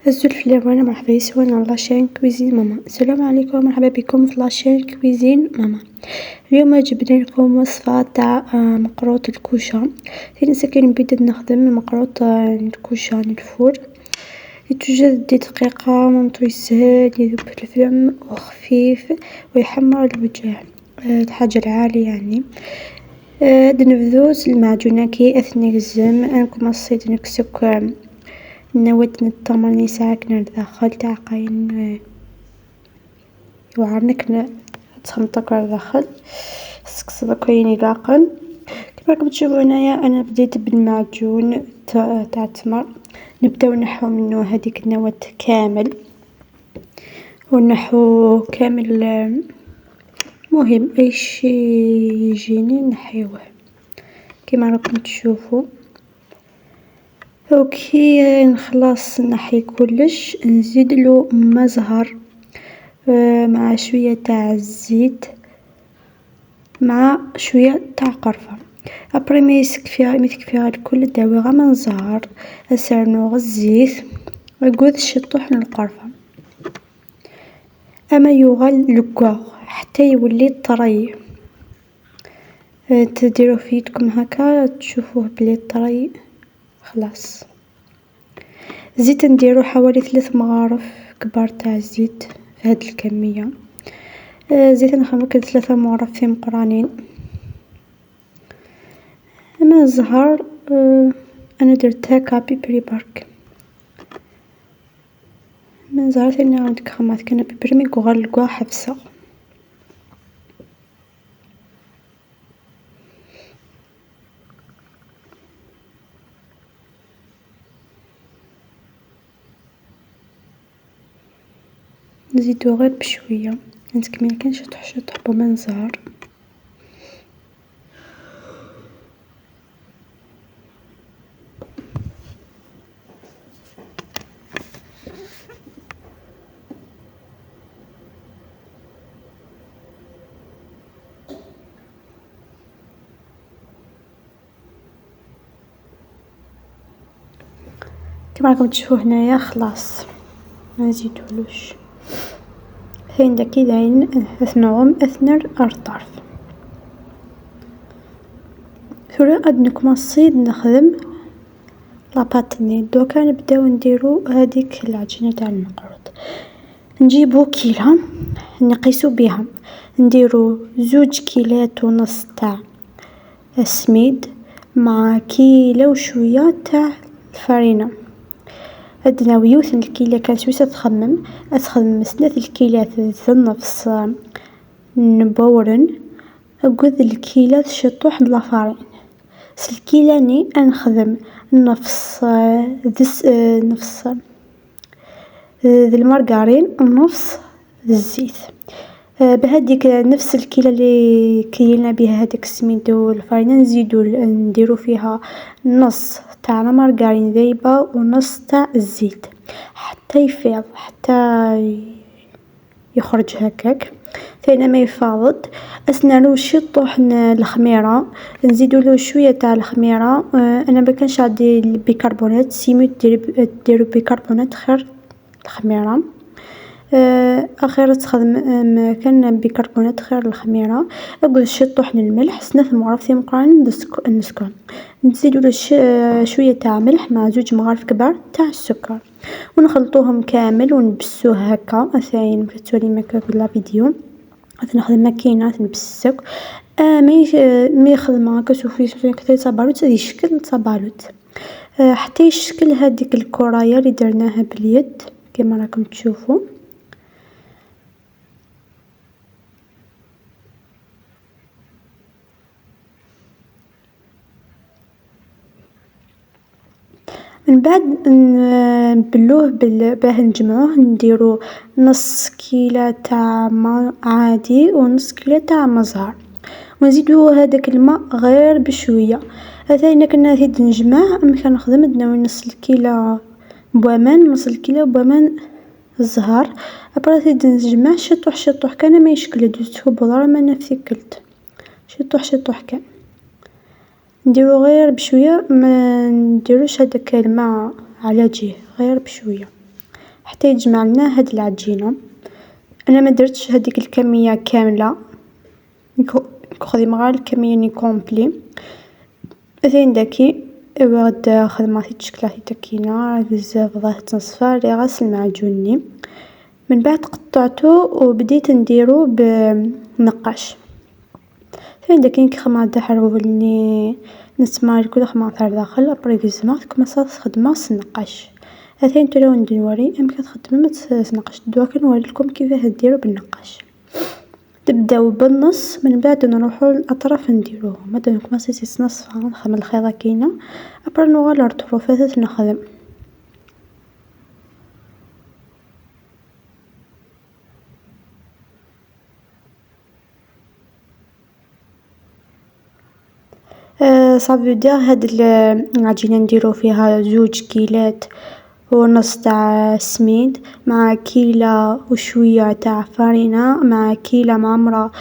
هزو الفلام وانا مرحبا يسون لاشين كويزين ماما. السلام عليكم، مرحبا بكم في لاشين كويزين ماما. اليوم جبنا لكم وصفة تاع مقروط الكوشة. في ساكن نبدا نخدم مقروط الكوشة الفور. توجد دقيقة ممطوي سهل يذوب في الفم وخفيف ويحمر الوجه. الحاجة العالية يعني. نبذوز المعجونة كي اثني الزم انكم الصيد نكسك نود التمر نساكن داخل تاع قاين يوعرنك تخنطك داخل سكسب كاين لاقن. كما راكم تشوفوا هنايا انا بديت بالمعجون تاع التمر. نبداو نحو منه هذيك النواة كامل ونحو كامل. مهم اي شي يجيني نحيوه كما راكم تشوفوا. وكي نخلص نحي كلش نزيدلو ما زهر مع شوية تاع الزيت مع شوية تاع قرفة. ابري ما يسك فيها الكل داوي غا من زهر اسرنو الزيت ويقود الشطوح من القرفة. اما يغل لكوغ حتى يولي طري. تديرو في يدكم هكا تشوفوه بلي طري خلاص. الزيت نديرو حوالي 3 مغارف كبار تاع الزيت في هاد الكمية. زيت نخمو 3 مغرف مقرانين. اما الزهر انا درت هكا بيبري برك. من زهر ثاني عاود خمات كان بيبري مي غلقوا حفصة. نزيدو غير بشوية نسكمل كان شطح بمن زهر. كما راكم تشوفوا هنايا خلاص ما نزيدولوش. هين داكي داين اثنوهم اثنر الطرف. ثورا قد نكمصي نخدم لاباطني. دوكا نبداو نديرو هذيك العجينة تاع المقروط. نجيبو كيلة نقيسو بها نديرو 2.5 كيلات تاع السميد مع كيلو وشوية تاع الفرينة. عندنا ويوثن الكيلة كان سويسة تخمم 3 الكيلات النفس نبورن أقود الكيلات شطوح د لافارين. الكيلاني نخدم نفس نفس المارغرين ونفس الزيت. بهذيك نفس الكيلة اللي كيلنا بها هذاك السميد والفرينة نزيدو نديرو فيها نص تاع المارغرين ذايبة ونص تاع الزيت حتى يفيض حتى يخرج هكاك. ثاني ما يفاض اسنانو شطوح الخميرة نزيدولو شوية تاع الخميرة. انا مكانش عندي البيكربونات سيمو ديرو بيكربونات خير الخميرة. اخيرا تخدم كان بيكربونات خير الخميرة. اقول شطوح الملح 3 مغارف مقران نسكر نزيدولو شوية تاع ملح مع 2 مغارف كبار تاع السكر ونخلطوهم كامل ونبسوه هكا. ثاني مرتولي مكا في الفيديو نخدم ماكينة نبسك ما يخدم هكا. شوفي كثر صبالوت يشكل صبالوت حتى يشكل هذيك الكرايه اللي درناها باليد كما راكم تشوفوا. من بعد نبلوه باه نجمعوه نديرو نص كيلة تاع ماء عادي ونص كيلة تاع مزهر ونزيدو هذاك الماء غير بشوية. ثاني كنا نزيد نجمع كنخدم دنا نص الكيلة بوامان نص الكيلة بوامان الزهر. ابرا نزيد نجمع شطوح كان ما يشكل دوزتو بودرة ما نفيكلت شطوح كان نديرو غير بشوية ما نديروش هذاك الماء على جيه غير بشوية. حتى يتجمع لنا هاد العجينه. انا ما درتش هذيك الكميه كامله، نخدم غير الكميه ني كومبلي. زين داكي بعد خدمات الشكلاطي تاكينا بزاف ضغط نصفى لي غسل معجوني. من بعد قطعته وبديت نديرو بنقاش. فين داكين كي خماط حرولني نسمار كل خماط داخل ابري كزمات كما صار خدمه نقاش. هاتين تلو ندوري ام كتخدم ما تنقش دوا كنوريلكم كيفاه ديروا بالنقاش. تبداو بالنص من بعد نروحوا للاطراف نديروهم مادام كما سيتي نص نخدم الخيطه كاينه ابرا نوغال الطروفات نخدم. صافي دير هاد العجينه نديرو فيها 2 كيلات ونص تاع سميد مع كيلة وشويه تاع فرينه مع كيلة معمره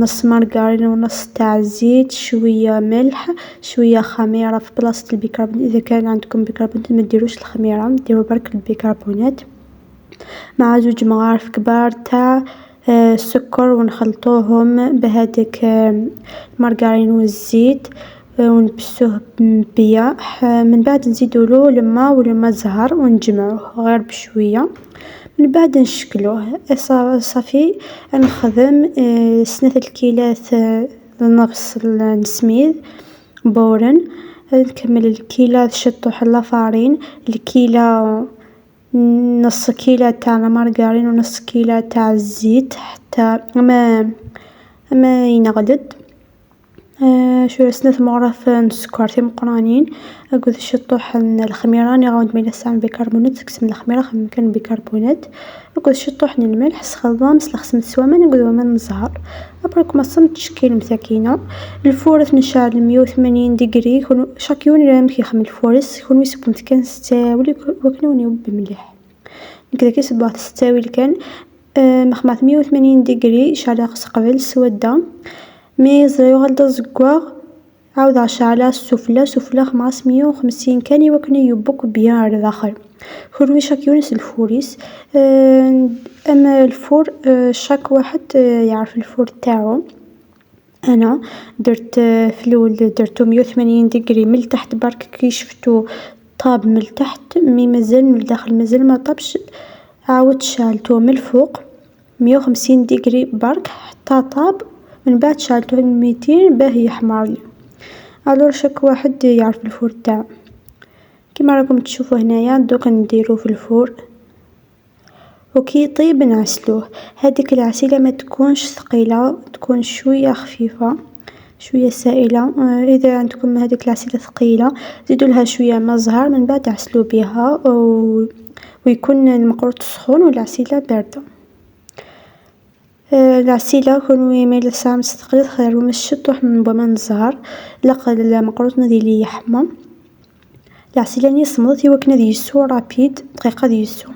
نص مارغرين ونص تاع زيت شويه ملح شويه خميره في بلاصه البيكربونات. اذا كان عندكم بيكربونات ما ديروش الخميره ديروا برك البيكربونات مع 2 مغارف كبار تاع السكر ونخلطوهم بهذاك المارغرين والزيت ونبسوه بيا. من بعد نزيدولو الماء والماء زهر ونجمعوه غير بشويه. من بعد نشكلوه صافي نخدم 3 كيلات نفس السميد بورن. نكمل الكيلة شطوح لافارين الكيلة نص كيلة تاع المارغرين ونص كيلة تاع الزيت حتى ما ينغلد. شويه 3 مغرف سكر تي مقرانين اقول شطوح الخميره راني غاود ميلا ساعه بيكربونات تقسم الخميره كان بيكربونات اقول شطوح الملح سخضام سلخسم السوامن نقول من الزهر ابرك ما صمت تشكيل مساكينه. الفور نشعل 180 ديجري شاكيون راه يخمم الفورس يكون يسبون كان ستاوي وكنوني بمليح كذا كي صباح تستاوي كان مخمات 180 ديجري شعل قبل سودا مي زيو غلطة زكواغ عاود شعلة سفلة خماس 150 كان يوكني يبوك بيان داخل كل شاكيونس الفوريس. اما الفور شاك واحد يعرف الفور تاعو. انا درت في الاول درتو 180 ديجري من تحت برك كي شفتو طاب من تحت مي مازال من الداخل مازال ما طابش عاود شعلتو من الفوق 150 ديجري برك حتى طاب من بعد شعلتو 200 باه يحمر لي. الور شاك واحد يعرف الفور تاعو. كيما راكم تشوفوا هنايا دوك نديرو في الفور وكي طيب نعسلوه. هذيك العسيله ما تكونش ثقيله تكون شويه خفيفه شويه سائله. اذا عندكم هذيك العسيله ثقيله زيدوا لها شويه ماء زهر من بعد عسلوا بها ويكون المقروط سخون والعسيله بارده. العسيله كون ميل ساعه مستقل خير ومش طوح من بمان الزهر لقى المقروط نذي لي يحمى العسيله ني صمدت يوكنا ديسو رابيد دقيقه ديسو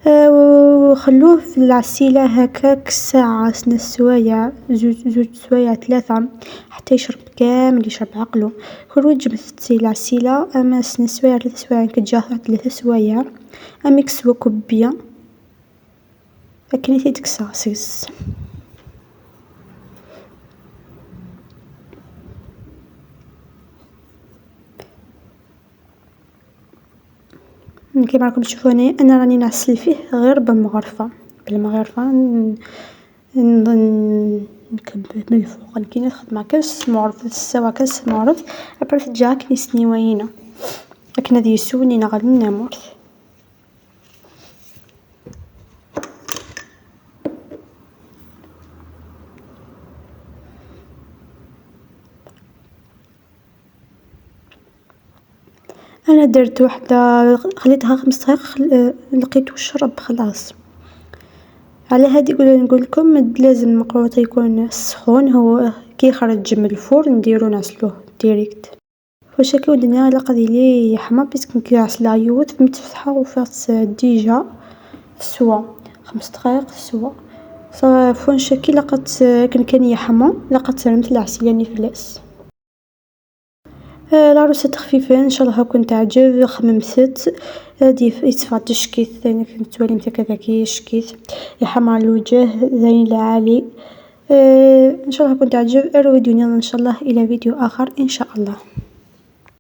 وخلوه في العسيله هكاك ساعه سوايع زوج سوايع 3 حتى يشرب كامل يشرب عقله. كل جبت العسيله اما سوايع 3 سوايع كتجاه 3 سوايع اميكس وكوبيه لكن ديك صاصيص. كيما راكم تشوفوا انا راني نعسل فيه غير بالمغرفه نكب من الفوق كي ناخذ مع كاس معرف السوا كاس معرف ابرت جاك نسني وينه لكن هذه يسوني نغل نمرت. انا درت وحده خليتها 5 دقائق لقيتو شرب خلاص. على هادي نقول لكم لازم المقروط يكون سخون هو كي يخرج من الفرن نديرو نعسلوه ديريكت واش كي ودنا لقى لي يحمى باسكو كي عسلا يوت متفتحه وفات ديجا سوا 5 دقائق سوا فون شكي لقات كان يحمى لقات مثل العسيله ني فلاس. العروسة خفيفة ان شاء الله راكم تعجب. خممت هادي يتصفى تشكيث ثاني كنت وليمت هكذا كي يشكيث يحمر الوجه زين العالي. ان شاء الله راكم تعجب. اروي دنيا ان شاء الله الى فيديو اخر ان شاء الله.